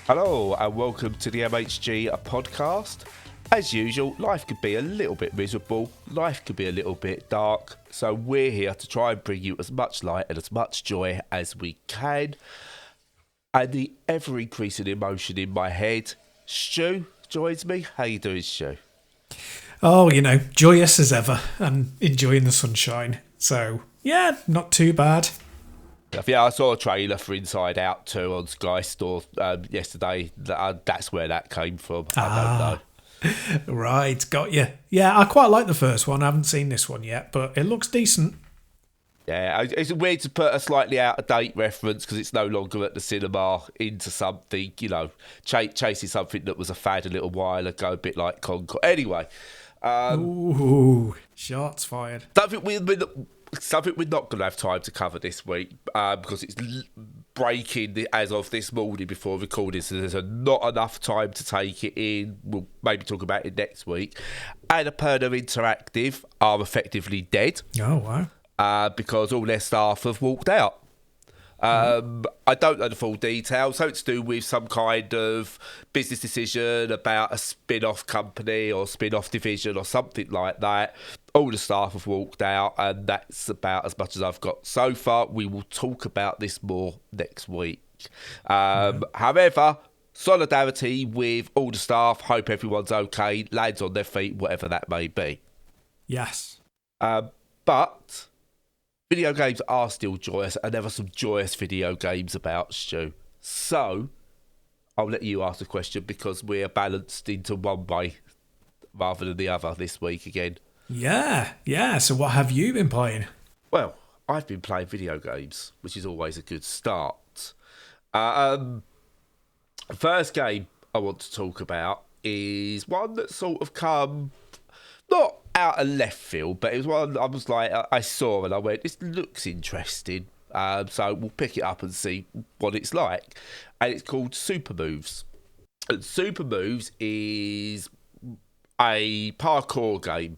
Hello and welcome to the MHG podcast. As usual, life could be a little bit miserable, life could be a little bit dark, so we're here to try and bring you as much light and as much joy as we can. And the ever-increasing emotion in my head, Stu joins me. How you doing, Stu? Oh, joyous as ever and enjoying the sunshine. So, yeah, not too bad. Yeah, I saw a trailer for Inside Out 2 on Sky Store yesterday. That's where that came from. I don't know. Right, got you. Yeah, I quite like the first one. I haven't seen this one yet, but it looks decent. Yeah, it's weird to put a slightly out-of-date reference because it's no longer at the cinema into something, chasing something that was a fad a little while ago, a bit like Concord. Anyway. Ooh, shots fired. Something we're not going to have time to cover this week because it's breaking as of this morning before recording, so there's not enough time to take it in. We'll maybe talk about it next week. Annapurna Interactive are effectively dead. Oh, wow. Because all their staff have walked out. I don't know the full details. Something to do with some kind of business decision about a spin-off company or spin-off division or something like that. All the staff have walked out, and that's about as much as I've got so far. We will talk about this more next week. However, solidarity with all the staff. Hope everyone's okay, lands on their feet, whatever that may be. Yes. But video games are still joyous, and there are some joyous video games about, Stu. So, I'll let you ask the question because we're balanced into one way rather than the other this week again. Yeah. So what have you been playing? Well, I've been playing video games, which is always a good start. First game I want to talk about is one that sort of come not out of left field, but it was one I was like, I saw and I went, this looks interesting. So we'll pick it up and see what it's like. And it's called Supermoves. And Supermoves is a parkour game.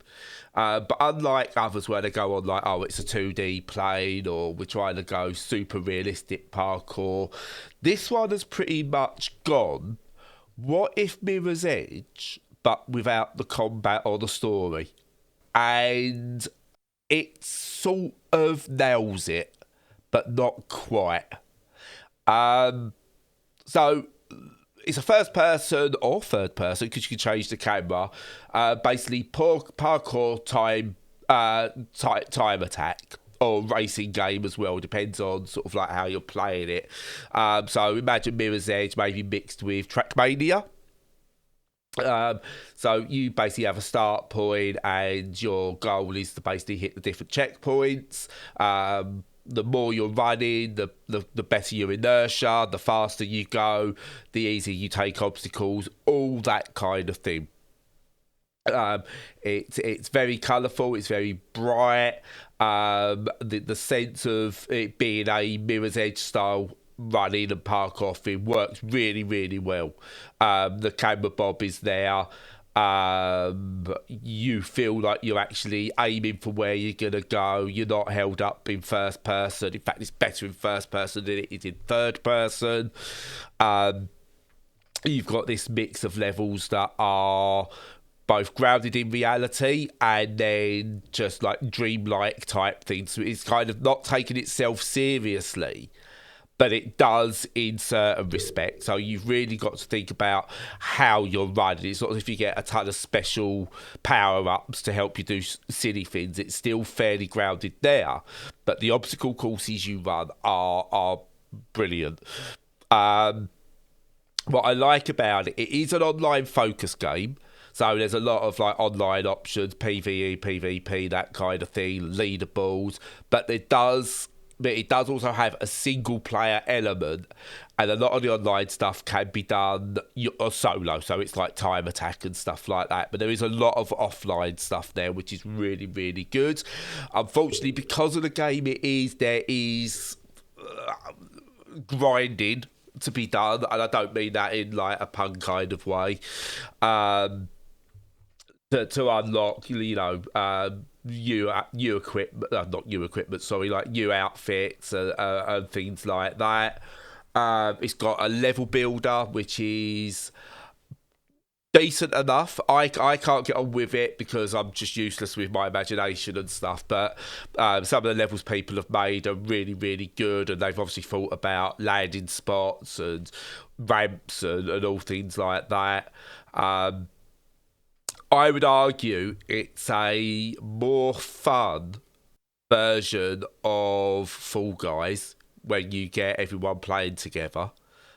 But unlike others where they go on like, oh, it's a 2D plane or we're trying to go super realistic parkour, this one has pretty much gone, what if Mirror's Edge, but without the combat or the story? And it sort of nails it, but not quite. So it's a first person or third person because you can change the camera. Basically, parkour time attack or racing game as well. Depends on sort of like how you're playing it. So imagine Mirror's Edge maybe mixed with Trackmania. So you basically have a start point and your goal is to basically hit the different checkpoints. The more you're running, the better your inertia, the faster you go, the easier you take obstacles, all that kind of thing. It's very colourful, it's very bright. The sense of it being a Mirror's Edge style running and parkour thing works really, really well. The camera bob is there. You feel like you're actually aiming for where you're going to go. You're not held up in first person. In fact, it's better in first person than it is in third person. You've got this mix of levels that are both grounded in reality and then just like dreamlike type things. So it's kind of not taking itself seriously, but it does in certain respects. So you've really got to think about how you're running. It's not as if you get a ton of special power-ups to help you do silly things. It's still fairly grounded there. But the obstacle courses you run are brilliant. What I like about it, it is an online focus game. So there's a lot of like online options, PvE, PvP, that kind of thing, leaderboards. But it does also have a single player element, and a lot of the online stuff can be done solo, so it's like time attack and stuff like that, but there is a lot of offline stuff there, which is really, really good. Unfortunately, because of the game there is grinding to be done, and I don't mean that in like a pun kind of way, to unlock, new equipment, not new equipment, sorry, like new outfits and things like that. It's got a level builder, which is decent enough. I can't get on with it because I'm just useless with my imagination and stuff. But some of the levels people have made are really, really good, and they've obviously thought about landing spots and ramps and all things like that. I would argue it's a more fun version of Fall Guys when you get everyone playing together.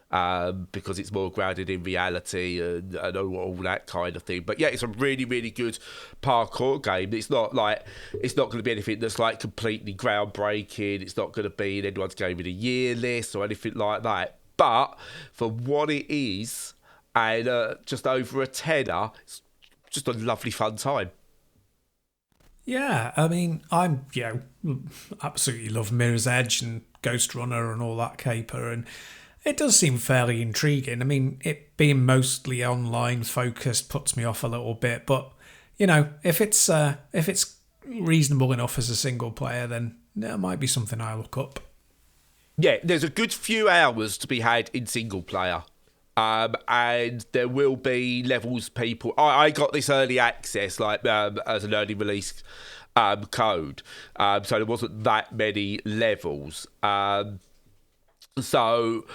Because it's more grounded in reality and all that kind of thing. But yeah, it's a really, really good parkour game. It's not going to be anything that's like completely groundbreaking. It's not going to be in anyone's game of the year list or anything like that. But for what it is, and just over a tenner, it's just a lovely fun time. Yeah, I mean, I'm absolutely love Mirror's Edge and Ghost Runner and all that caper, and it does seem fairly intriguing. I mean, it being mostly online focused puts me off a little bit, but if it's reasonable enough as a single player, then it might be something I look up. Yeah, there's a good few hours to be had in single player. And there will be levels people... I got this early access, as an early release code. So there wasn't that many levels. So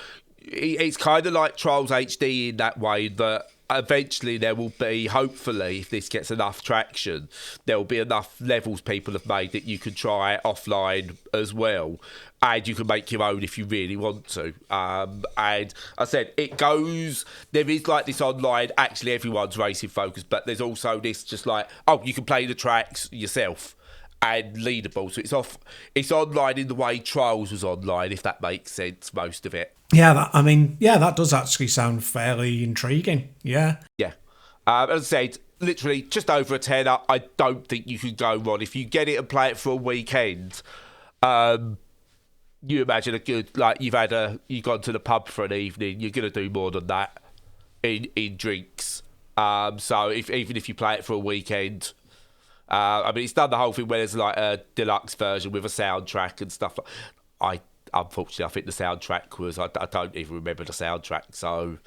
it's kind of like Trials HD in that way that eventually there will be, hopefully, if this gets enough traction, there will be enough levels people have made that you can try offline as well. And you can make your own if you really want to. And I said, there is like this online, actually everyone's racing focused, but there's also this just like, you can play the tracks yourself and leaderboard. So it's online in the way Trials was online, if that makes sense, most of it. Yeah, that does actually sound fairly intriguing. Yeah. Yeah. As I said, literally just over a tenner. I don't think you could go wrong. If you get it and play it for a weekend, you imagine a good, like you've gone to the pub for an evening, you're going to do more than that in drinks. So even if you play it for a weekend, it's done the whole thing where there's like a deluxe version with a soundtrack and stuff. Unfortunately, I think the soundtrack was... I don't even remember the soundtrack, so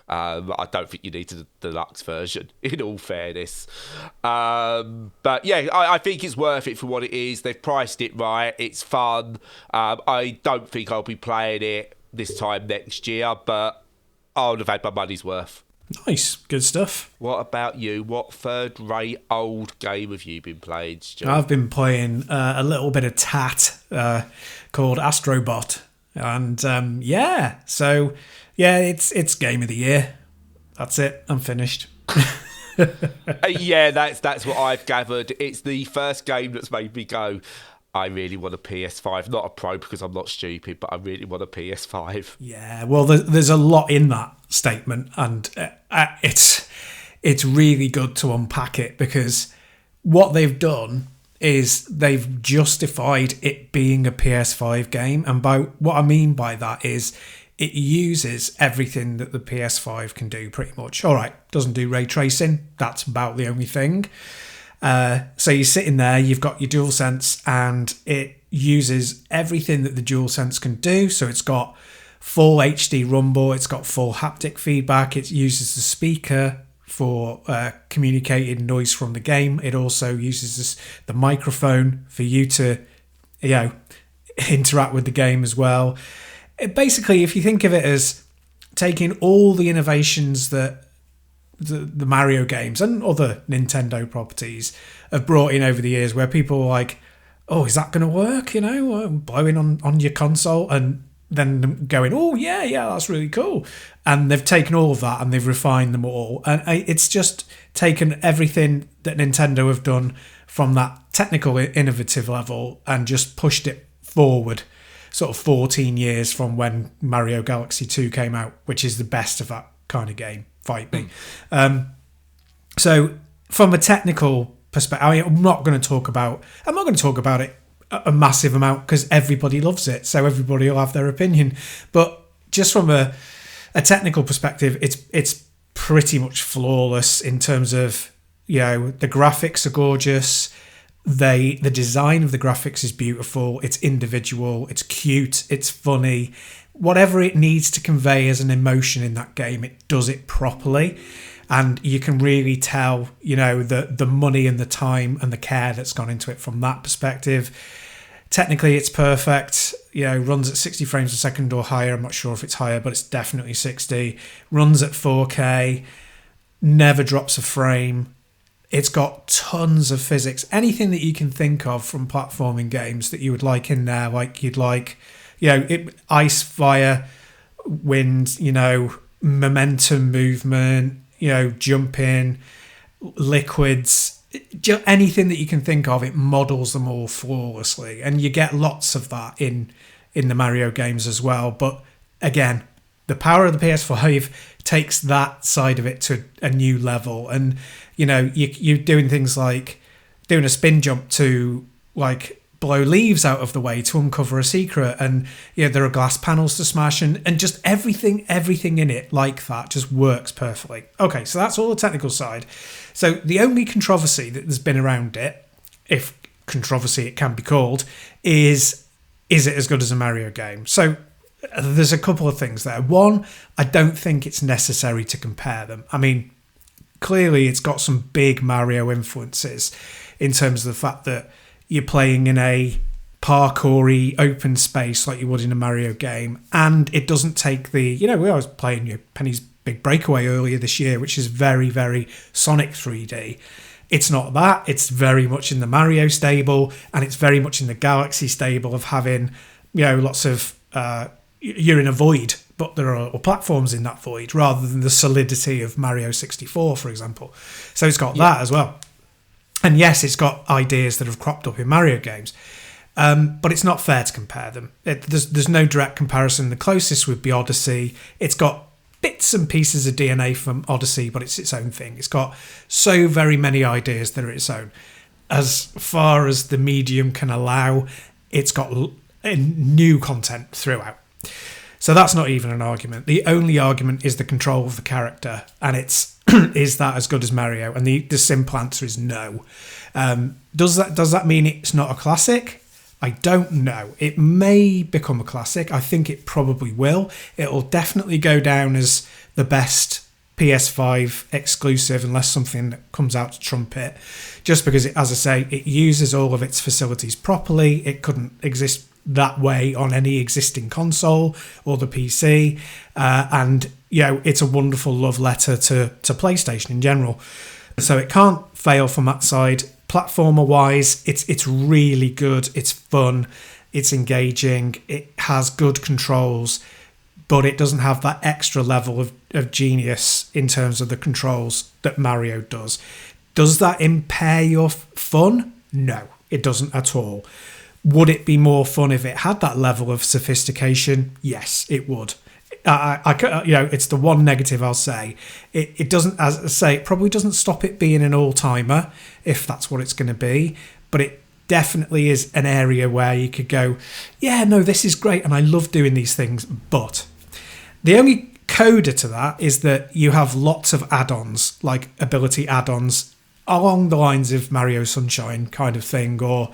I don't think you needed the deluxe version, in all fairness. But yeah, I think it's worth it for what it is. They've priced it right. It's fun. I don't think I'll be playing it this time next year, but I'll have had my money's worth. Nice, good stuff. What about you? What third-rate old game have you been playing, Stu? I've been playing a little bit of tat called Astro Bot, and it's game of the year. That's it. I'm finished. Yeah, that's what I've gathered. It's the first game that's made me go, I really want a PS5. Not a Pro because I'm not stupid, but I really want a PS5. Yeah, well, there's a lot in that statement, and it's really good to unpack it, because what they've done is they've justified it being a PS5 game, and by what I mean by that is it uses everything that the PS5 can do, pretty much. All right, doesn't do ray tracing. That's about the only thing. So you're sitting there, you've got your DualSense, and it uses everything that the DualSense can do. So it's got full HD rumble, it's got full haptic feedback, it uses the speaker for communicating noise from the game. It also uses the microphone for you to, interact with the game as well. Basically, if you think of it as taking all the innovations that the Mario games and other Nintendo properties have brought in over the years, where people are like, oh, is that going to work? Blowing on your console, and then going, oh, yeah, that's really cool. And they've taken all of that and they've refined them all. And it's just taken everything that Nintendo have done from that technical innovative level and just pushed it forward sort of 14 years from when Mario Galaxy 2 came out, which is the best of that kind of game. Fight me. So from a technical perspective, I'm not going to talk about it a massive amount because everybody loves it, so everybody will have their opinion. But just from a technical perspective, it's pretty much flawless in terms of, the graphics are gorgeous. the design of the graphics is beautiful. It's individual. It's cute. It's funny. Whatever it needs to convey as an emotion in that game, it does it properly. And you can really tell, the money and the time and the care that's gone into it from that perspective. Technically, it's perfect. Runs at 60 frames a second or higher. I'm not sure if it's higher, but it's definitely 60. Runs at 4K. Never drops a frame. It's got tons of physics. Anything that you can think of from platforming games that you would like in there, like you'd like, ice, fire, wind, momentum, movement, jumping, liquids, anything that you can think of, it models them all flawlessly. And you get lots of that in the Mario games as well. But again, the power of the PS5 takes that side of it to a new level. And, you're doing things like doing a spin jump to like blow leaves out of the way to uncover a secret. And, there are glass panels to smash and just everything in it like that just works perfectly. Okay, so that's all the technical side. So the only controversy that there's been around it, if controversy it can be called, is it as good as a Mario game? So there's a couple of things there. One, I don't think it's necessary to compare them. I mean, clearly it's got some big Mario influences in terms of the fact that you're playing in a parkour-y open space like you would in a Mario game, and it doesn't take the, we was playing Penny's Big Breakaway earlier this year, which is very, very Sonic 3D. It's not that. It's very much in the Mario stable, and it's very much in the Galaxy stable of having, lots of, you're in a void, but there are platforms in that void rather than the solidity of Mario 64, for example. So it's got that as well. And yes, it's got ideas that have cropped up in Mario games, but it's not fair to compare them. There's no direct comparison. The closest would be Odyssey. It's got bits and pieces of DNA from Odyssey, but it's its own thing. It's got so very many ideas that are its own. As far as the medium can allow, it's got new content throughout. So that's not even an argument. The only argument is the control of the character, and it's is that as good as Mario? And the simple answer is no. Does that mean it's not a classic? I don't know. It may become a classic. I think it probably will. It'll definitely go down as the best PS5 exclusive unless something that comes out to trump it. Just because, as I say, it uses all of its facilities properly. It couldn't exist that way on any existing console or the PC. And, it's a wonderful love letter to PlayStation in general. So it can't fail from that side. Platformer wise, it's really good. It's fun. It's engaging. It has good controls, but it doesn't have that extra level of genius in terms of the controls that Mario does. Does that impair your fun? No, it doesn't at all. Would it be more fun if it had that level of sophistication? Yes, it would. It's the one negative I'll say. It doesn't, as I say, it probably doesn't stop it being an all-timer if that's what it's going to be, but it definitely is an area where you could go, yeah, no, this is great and I love doing these things, but the only coda to that is that you have lots of add-ons, like ability add-ons along the lines of Mario Sunshine kind of thing, or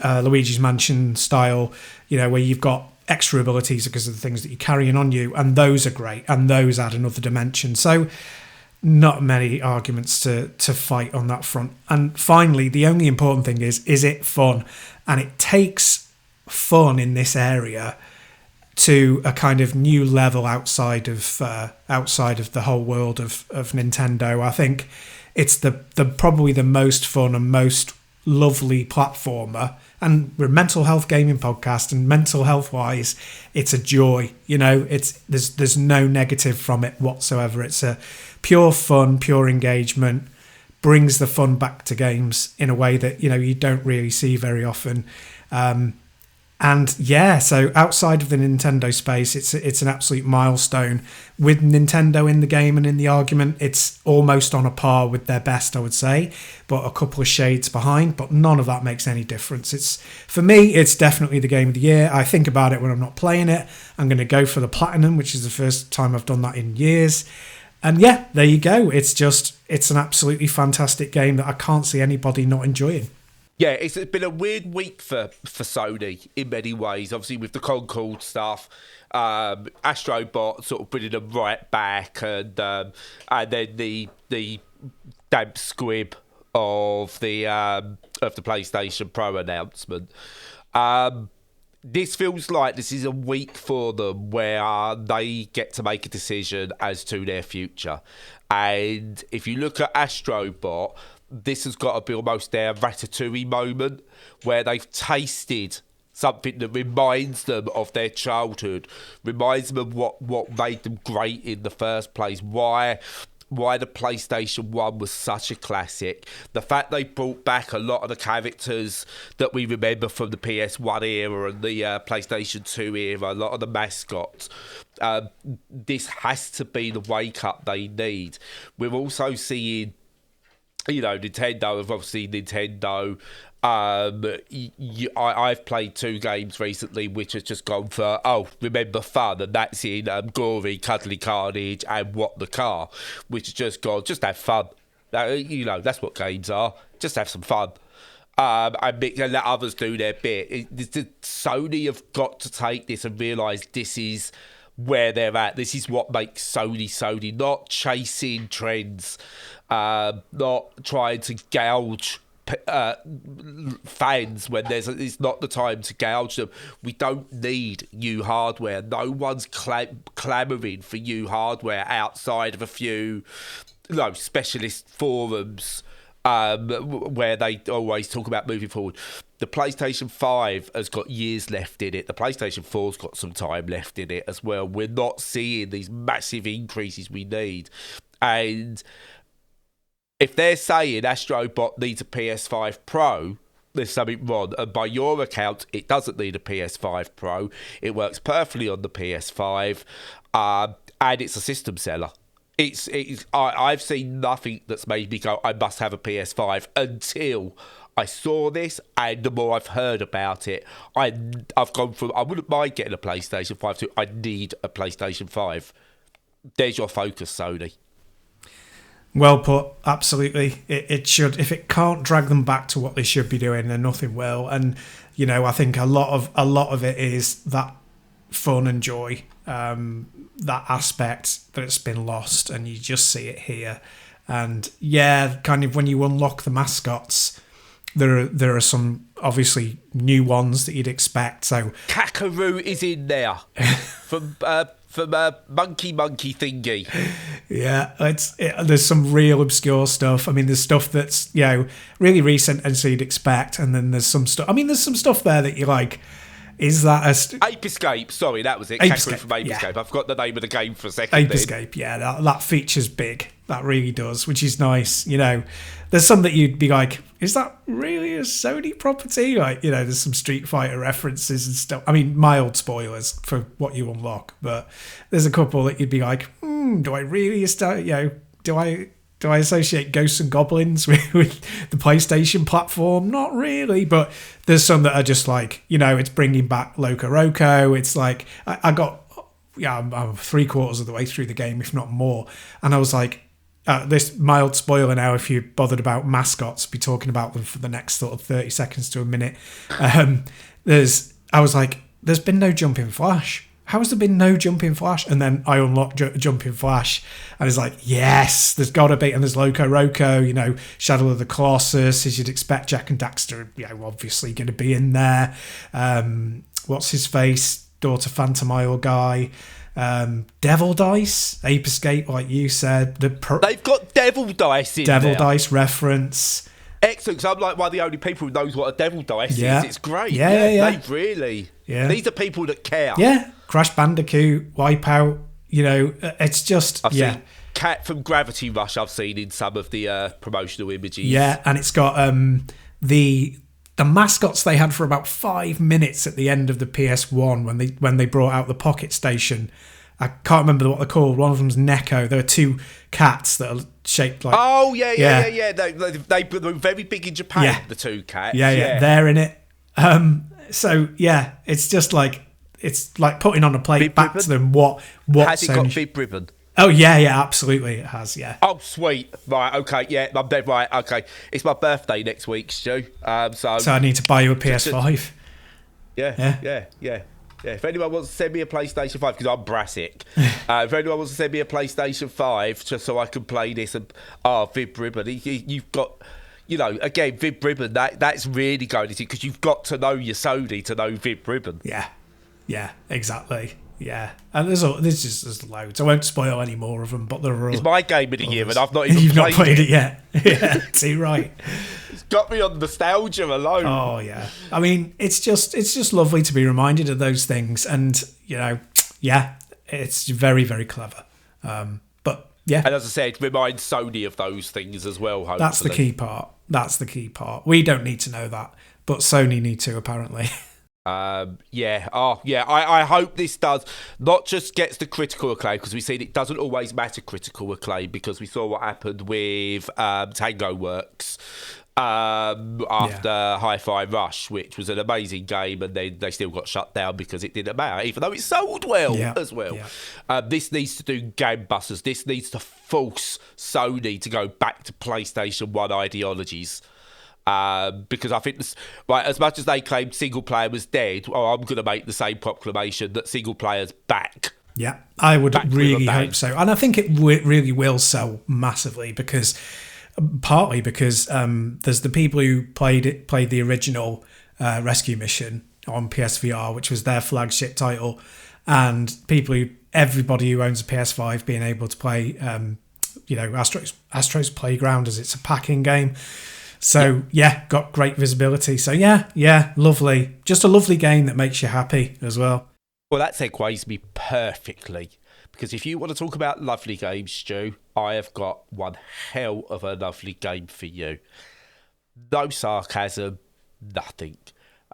Luigi's Mansion style, where you've got extra abilities because of the things that you're carrying on you, and those are great, and those add another dimension. So not many arguments to fight on that front. And finally, the only important thing is it fun? And it takes fun in this area to a kind of new level outside of the whole world of Nintendo. I think it's the probably the most fun and most lovely platformer. And we're a mental health gaming podcast, and mental health wise, it's a joy. There's no negative from it whatsoever. It's a pure fun, pure engagement, brings the fun back to games in a way that you don't really see very often. So outside of the Nintendo space, it's an absolute milestone. With Nintendo in the game and in the argument, it's almost on a par with their best, I would say, but a couple of shades behind, but none of that makes any difference. For me, it's definitely the game of the year. I think about it when I'm not playing it. I'm going to go for the Platinum, which is the first time I've done that in years. And yeah, there you go. It's just it's an absolutely fantastic game that I can't see anybody not enjoying. Yeah, it's been a weird week for Sony in many ways. Obviously, with the Concord stuff, Astro Bot sort of bringing them right back, and then the damp squib of the PlayStation Pro announcement. This feels like this is a week for them where they get to make a decision as to their future. And if you look at Astro Bot, this has got to be almost their Ratatouille moment where they've tasted something that reminds them of their childhood, reminds them of what made them great in the first place, why the PlayStation 1 was such a classic. The fact they brought back a lot of the characters that we remember from the PS1 era and the PlayStation 2 era, a lot of the mascots. This has to be the wake-up they need. We're also seeing, Nintendo, obviously Nintendo. I've played 2 games recently which has just gone for, remember fun, and that's in Gory, Cuddly Carnage and What the Car, which has just gone, just have fun. That's what games are. Just have some fun. And let others do their bit. Sony have got to take this and realise this is where they're at. This is what makes Sony, not chasing trends, not trying to gouge fans when it's not the time to gouge them. We don't need new hardware. No one's clamouring for new hardware outside of a few specialist forums where they always talk about moving forward. The PlayStation 5 has got years left in it. The PlayStation 4's got some time left in it as well. We're not seeing these massive increases we need. And if they're saying Astro Bot needs a PS5 Pro, there's something wrong. And by your account, it doesn't need a PS5 Pro. It works perfectly on the PS5, and it's a system seller. I've seen nothing that's made me go, I must have a PS5 until I saw this, and the more I've heard about it, I've gone from, I wouldn't mind getting a PlayStation 5 to, I need a PlayStation 5. There's your focus, Sony. Well put, absolutely. It should. If it can't drag them back to what they should be doing, then nothing will. And I think a lot of it is that fun and joy, that aspect that's been lost, and you just see it here. And kind of when you unlock the mascots, there are some obviously new ones that you'd expect. So Kakaroo is in there from Monkey Thingy. Yeah, there's some real obscure stuff. I mean, there's stuff that's really recent and so you'd expect, and then there's some stuff. I mean, there's some stuff there that you're like, is that Ape Escape? Sorry, that was it. Ape Escape from Ape Escape. I forgot the name of the game for a second. Ape Escape, yeah, that feature's big. That really does, which is nice. There's some that you'd be like, is that really a Sony property? Like, there's some Street Fighter references and stuff. I mean, mild spoilers for what you unlock, but there's a couple that you'd be like, do I really do I associate Ghosts and Goblins with the PlayStation platform? Not really, but there's some that are just like, it's bringing back Loco Roco. It's like, I'm 3/4 of the way through the game, if not more. And I was like, this mild spoiler now, if you're bothered about mascots, be talking about them for the next sort of 30 seconds to a minute. I was like, there's been no jumping flash. How has there been no jumping flash? And then I unlocked jumping flash, and it's like, yes, there's got to be. And there's Loco Roco, Shadow of the Colossus, as you'd expect. Jack and Daxter, obviously going to be in there. What's his face? Daughter Phantom Isle guy. Devil Dice, Ape Escape, like you said. They've got Devil Dice in Devil there. Dice reference. Excellent, because I'm like one of the only people who knows what a Devil Dice is. It's great. Yeah. They really. Yeah. These are people that care. Yeah. Crash Bandicoot, Wipeout, it's just, I've seen Cat from Gravity Rush, I've seen in some of the promotional images. Yeah, and it's got the mascots they had for about 5 minutes at the end of the PS1 when they brought out the Pocket Station. I can't remember what they're called. One of them's Neko. There are 2 cats that are shaped like... Oh, yeah. They were very big in Japan, the 2 cats. Yeah, they're in it. So, it's just like... It's like putting on a plate bib back ribbon? to them what Has it got bib ribbon? Oh yeah, absolutely, it has. Yeah. Oh, sweet. Right, okay, yeah, I'm dead right. Okay, it's my birthday next week, Stu. So I need to buy you a PS5. yeah. Yeah. Yeah. If anyone wants to send me a PlayStation 5, because I'm brassic, if anyone wants to send me a PlayStation 5 just so I can play this, and Vib Ribbon, you've got, again, Vib Ribbon, that's really going into it, because you've got to know your Sony to know Vib Ribbon. Yeah, exactly. Yeah, and there's loads. I won't spoil any more of them, but there are. It's my game of the year, and I've not even You've not played it yet. Yeah, too right. It's got me on nostalgia alone. Oh yeah, I mean, it's just lovely to be reminded of those things, and it's very, very clever. But yeah, and as I said, remind Sony of those things as well. Hopefully. That's the key part. We don't need to know that, but Sony need to, apparently. I hope this does not just gets the critical acclaim, because we've seen it doesn't always matter critical acclaim, because we saw what happened with Tango Works after Hi-Fi Rush, which was an amazing game, and then they still got shut down because it didn't matter, even though it sold well as well. This needs to do gangbusters. This needs to force Sony to go back to PlayStation 1 ideologies. Because I think, as much as they claimed single player was dead, I'm going to make the same proclamation that single player's back. Yeah, I would really hope so. And I think it really will sell massively, partly because there's the people who played the original Rescue Mission on PSVR, which was their flagship title, and everybody who owns a PS5 being able to play, Astro's Playground, as it's a packing game. So, got great visibility. So, lovely. Just a lovely game that makes you happy as well. Well, that segues me perfectly. Because if you want to talk about lovely games, Stu, I have got one hell of a lovely game for you. No sarcasm, nothing.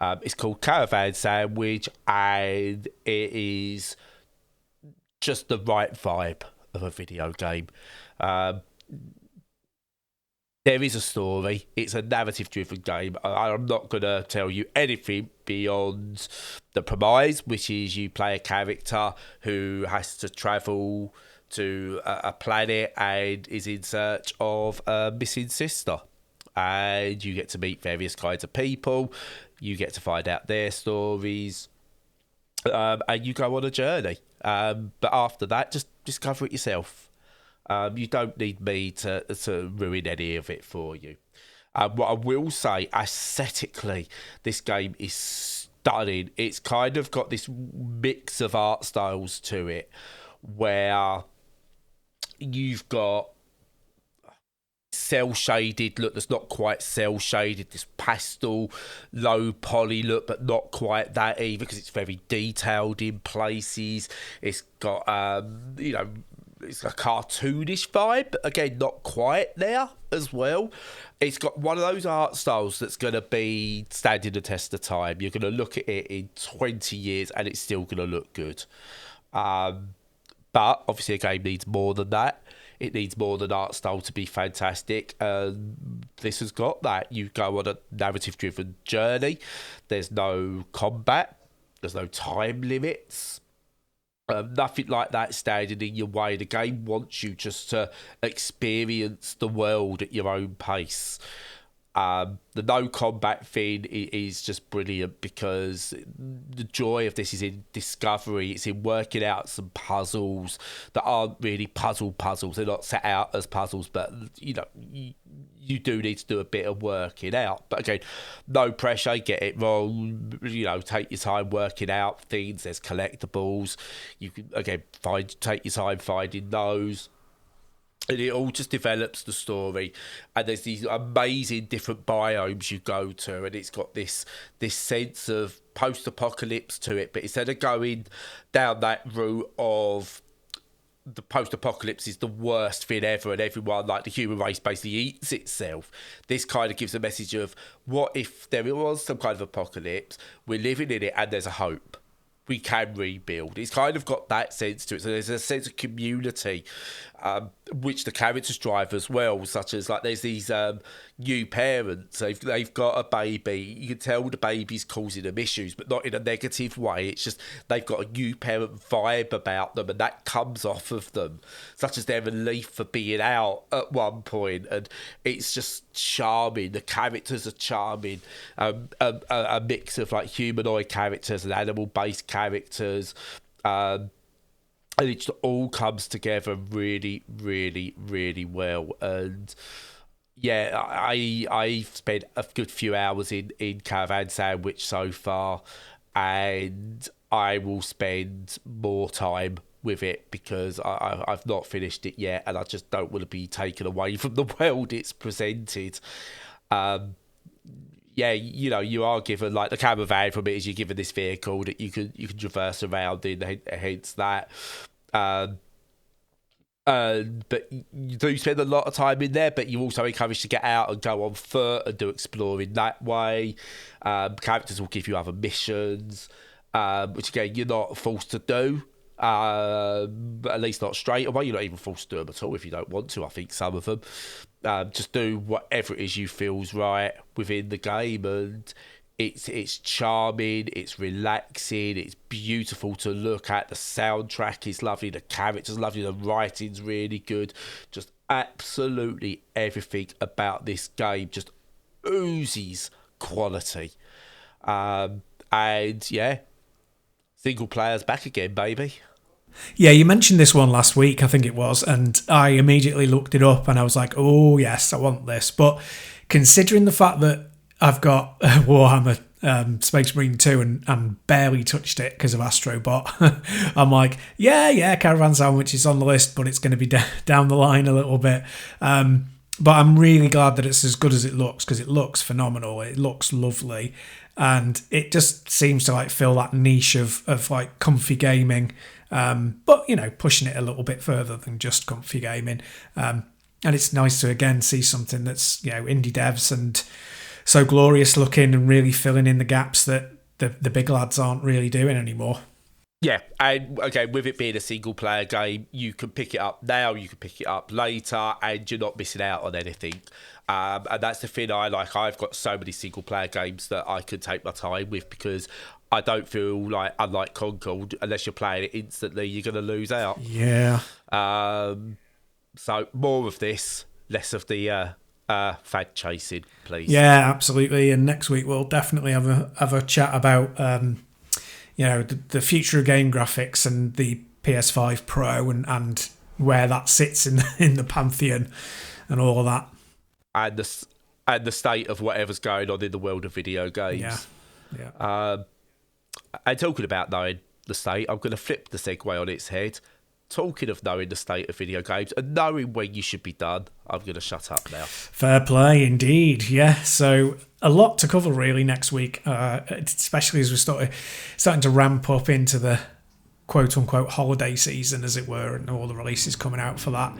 It's called Caravan SandWitch, and it is just the right vibe of a video game. There is a story. It's a narrative-driven game. I'm not going to tell you anything beyond the premise, which is you play a character who has to travel to a planet and is in search of a missing sister. And you get to meet various kinds of people. You get to find out their stories. And you go on a journey. But after that, just discover it yourself. You don't need me to ruin any of it for you. What I will say, aesthetically, this game is stunning. It's kind of got this mix of art styles to it, where you've got cel-shaded look that's not quite cel-shaded, this pastel, low poly look, but not quite that either, because it's very detailed in places. It's got, it's a cartoonish vibe, again, not quite there as well. It's got one of those art styles that's going to be standing the test of time. You're going to look at it in 20 years and it's still going to look good. But obviously a game needs more than that. It needs more than art style to be fantastic. This has got that. You go on a narrative-driven journey. There's no combat. There's no time limits. Nothing like that standing in your way. The game wants you just to experience the world at your own pace. The no combat thing is just brilliant, because the joy of this is in discovery. It's in working out some puzzles that aren't really puzzles. They're not set out as puzzles, but you do need to do a bit of working out. But again, no pressure, get it wrong, take your time working out things. There's collectibles. You can, again, take your time finding those. And it all just develops the story. And there's these amazing different biomes you go to, and it's got this sense of post-apocalypse to it. But instead of going down that route of the post-apocalypse is the worst thing ever and everyone, like the human race, basically eats itself, this kind of gives a message of, what if there was some kind of apocalypse, we're living in it and there's a hope, we can rebuild. It's kind of got that sense to it. So there's a sense of community which the characters drive as well, such as like there's these new parents. They've got a baby. You can tell the baby's causing them issues, but not in a negative way. It's just they've got a new parent vibe about them, and that comes off of them, such as their relief for being out at one point, and it's just charming. The characters are charming. A mix of like humanoid characters and animal-based characters. And it just all comes together really, really, really well. And yeah, I've spent a good few hours in Caravan SandWitch so far, and I will spend more time with it because I've not finished it yet, and I just don't want to be taken away from the world it's presented. Yeah, you know, you are given, like, the caravan from it is you're given this vehicle that you can traverse around in, hence that. But you do spend a lot of time in there, but you're also encouraged to get out and go on foot and do exploring that way. Characters will give you other missions, which, again, you're not forced to do. At least not straight away. You're not even forced to do them at all if you don't want to, I think, some of them. Just do whatever it is you feel's right within the game, and it's charming, it's relaxing, it's beautiful to look at. The soundtrack is lovely, the characters lovely, the writing's really good. Just absolutely everything about this game just oozes quality. And yeah, single player's back again, baby. Yeah, you mentioned this one last week, I think it was, and I immediately looked it up and I was like, oh yes, I want this. But considering the fact that I've got Warhammer Space Marine 2 and barely touched it because of Astro Bot, I'm like, yeah, Caravan SandWitch is on the list, but it's going to be down the line a little bit. But I'm really glad that it's as good as it looks, because it looks phenomenal. It looks lovely. And it just seems to like fill that niche of like comfy gaming. But, you know, pushing it a little bit further than just comfy gaming. And it's nice to, again, see something that's, you know, indie devs and so glorious looking and really filling in the gaps that the big lads aren't really doing anymore. Yeah, and again, with it being a single player game, you can pick it up now, you can pick it up later, and you're not missing out on anything. And that's the thing I like. I've got so many single player games that I can take my time with, because I don't feel like, unlike Concord, unless you're playing it instantly, you're going to lose out. Yeah. So more of this, less of the fad chasing, please. Yeah, absolutely. And next week we'll definitely have a chat about you know, the future of game graphics and the PS5 Pro and where that sits in the pantheon and all of that. And the state of whatever's going on in the world of video games. Yeah. And talking about knowing the state, I'm going to flip the segue on its head. Talking of knowing the state of video games and knowing when you should be done, I'm going to shut up now. Fair play, indeed. Yeah, so a lot to cover really next week, especially as we're starting to ramp up into the quote-unquote holiday season, as it were, and all the releases coming out for that.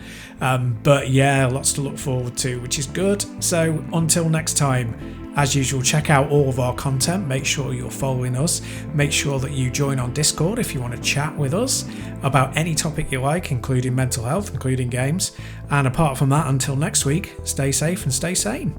But yeah, lots to look forward to, which is good. So until next time, as usual, check out all of our content. Make sure you're following us. Make sure that you join on Discord if you want to chat with us about any topic you like, including mental health, including games. And apart from that, until next week, stay safe and stay sane.